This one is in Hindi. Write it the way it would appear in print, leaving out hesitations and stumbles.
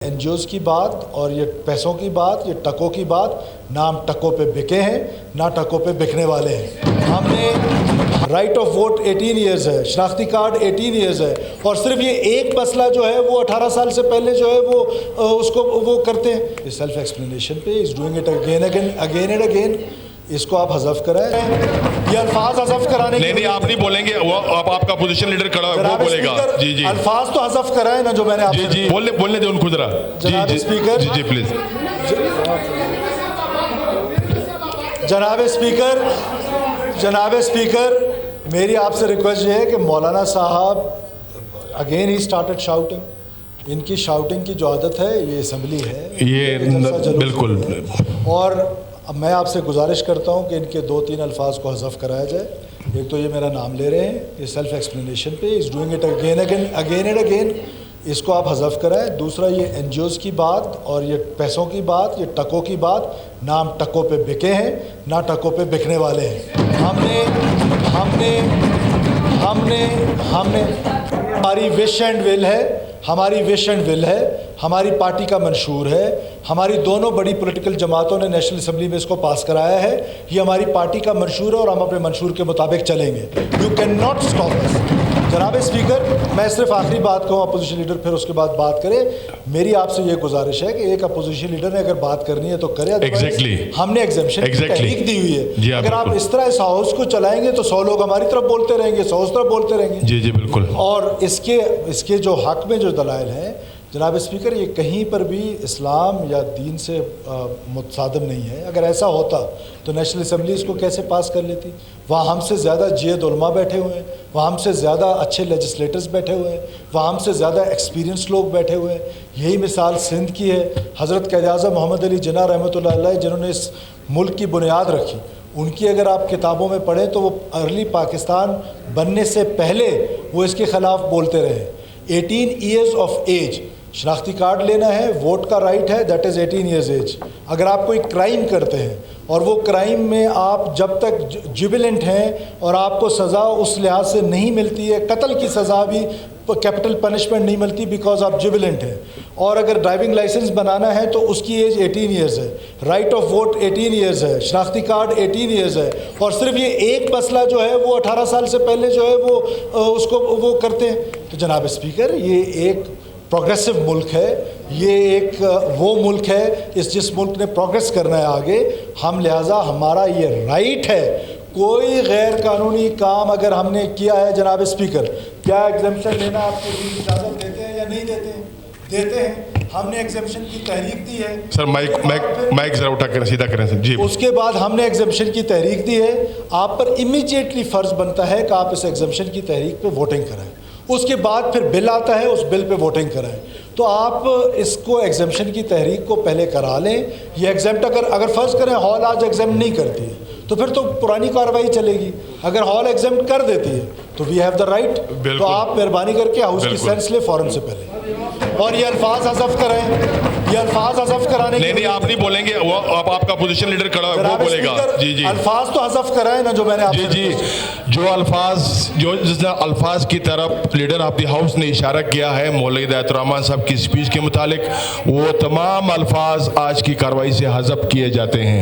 एनजीओज़ की बात और ये पैसों की बात, ये टकों की बात, ना हम टकों पे बिके हैं ना टकों पे बिकने वाले हैं। हमने राइट ऑफ वोट 18 इयर्स है, शनाख्ती कार्ड 18 इयर्स है और सिर्फ ये एक मसला जो है वो 18 साल से पहले जो है वो उसको वो करते हैं। इस सेल्फ एक्सप्लेनेशन पे is doing it again and again. इसको आप हज़फ कराएं, ये अल्फाज हज़फ कराने नहीं आप नहीं बोलेंगे, वो अब आपका पोजीशन लीडर खड़ा वो बोलेगा। जी जी अल्फाज तो हज़फ कराएं ना जो मैंने आपसे। जी बोलने दे उनको जरा। जनाब स्पीकर, जी प्लीज। जनाब स्पीकर, मेरी आपसे रिक्वेस्ट ये है कि मौलाना साहब अगेन ही स्टार्टेड शाउटिंग। इनकी शाउटिंग की जो आदत है ये असम्बली है, ये बिल्कुल। और अब मैं आपसे गुजारिश करता हूँ कि इनके 2-3 अल्फाज को हज़फ कराया जाए। एक तो ये मेरा नाम ले रहे हैं, ये सेल्फ एक्सप्लेनेशन पे is doing it again and again. इसको आप हज़फ कराएं। दूसरा, ये एनजीओज़ की बात और ये पैसों की बात, ये टकों की बात, ना हम टकों पे बिके हैं ना टकों पे बिकने वाले हैं। हमारी विश एंड विल है, हमारी पार्टी का मंशूर है, हमारी दोनों बड़ी पॉलिटिकल जमातों ने नेशनल असम्बली में इसको पास कराया है। ये हमारी पार्टी का मंशूर है और हम अपने मंशूर के मुताबिक चलेंगे। You can not stop us. जनाब स्पीकर, मैं सिर्फ आखिरी बात कहूँ, अपोजिशन लीडर फिर उसके बाद बात करे। मेरी आपसे ये गुजारिश है कि एक अपोजिशन लीडर ने अगर बात करनी है तो करे। Exactly. हमने एग्जेम्पशन की तहरीक दी हुई है। अगर आप इस तरह इस हाउस को चलाएंगे तो 100 लोग हमारी तरफ बोलते रहेंगे, 100 उस तरफ बोलते रहेंगे। जी बिल्कुल। और इसके जो हक में जो दलाइल हैं जनाब स्पीकर, ये कहीं पर भी इस्लाम या दीन से मुतसादम नहीं है। अगर ऐसा होता तो नेशनल असम्बली इसको कैसे पास कर लेती? वहाँ हमसे ज़्यादा जियद उलमा बैठे हुए हैं, वहाँ हमसे ज़्यादा अच्छे लेजिस्लेटर्स बैठे हुए हैं, वहाँ हमसे ज़्यादा एक्सपीरियंस लोग बैठे हुए हैं। यही मिसाल सिंध की है। हज़रत क़ायद-ए-आज़म मोहम्मद अली जिन्ना रहमतुल्लाह अलैह जिन्होंने इस मुल्क की बुनियाद रखी, उनकी अगर आप किताबों में पढ़ें तो वो अर्ली पाकिस्तान बनने से पहले वो इसके ख़िलाफ़ बोलते रहे। 18 ईयर्स ऑफ एज, शनाख्ती कार्ड लेना है, वोट का राइट है, दैट इज़ 18 ईयर्स एज। अगर आप कोई क्राइम करते हैं और वो क्राइम में आप जब तक जुबिलेंट हैं और आपको सज़ा उस लिहाज से नहीं मिलती है, कत्ल की सज़ा भी कैपिटल पनिशमेंट नहीं मिलती बिकॉज आप जुबिलेंट हैं, और अगर ड्राइविंग लाइसेंस बनाना है तो उसकी एज 18 ईयर्स है, राइट ऑफ वोट 18 ईयर्स है, शनाख्ती कार्ड 18 ईयर्स है, और सिर्फ ये एक मसला जो है वो 18 साल से पहले जो है वो उसको वो करते हैं। तो जनाब स्पीकर, ये एक प्रोग्रेसिव मुल्क है, ये एक वो मुल्क है जिस मुल्क ने प्रोग्रेस करना है आगे। हम लिहाजा हमारा ये राइट है, कोई गैर कानूनी काम अगर हमने किया है जनाब स्पीकर, क्या एग्जेम्पशन लेना आपको इजाज़त देते हैं या नहीं देते हैं? देते हैं। हमने एग्जेम्पशन की तहरीक दी है। सर माइक जरा उठा कर सीधा करें सर। जी। उसके बाद हमने एग्जेम्पशन की तहरीक दी है। आप पर इमीडिएटली फ़र्ज़ बनता है कि आप इस एग्जेम्पशन की तहरीक पे वोटिंग कराएं। उसके बाद फिर बिल आता है, उस बिल पे वोटिंग कराएं। तो आप इसको एग्जेम्पशन की तहरीक को पहले करा लें। ये एग्जेम्प्ट अगर फ़र्ज़ करें हॉल आज एग्जेम्प्ट नहीं करती है तो फिर तो पुरानी कार्रवाई चलेगी। अगर हॉल एग्जेम्प्ट कर देती है तो वी हैव द राइट। तो आप मेहरबानी करके हाउस की सेंस ले फ़ौरन से पहले, और ये अल्फाज हज़फ कराएं। ये अल्फाज हज़फ कराने नहीं आप नहीं बोलेंगे, वो अब आपका पोजीशन लीडर खड़ा वो बोलेगा। जी अल्फाज तो हज़फ कराएं ना जो मैंने आपसे। जी जिस अल्फाज की तरफ लीडर ऑफ द हाउस ने इशारा किया है मौलवी रहमान साहब की स्पीच के मुतालिक, वो तमाम अल्फाज आज की कार्रवाई से हज़फ किए जाते हैं।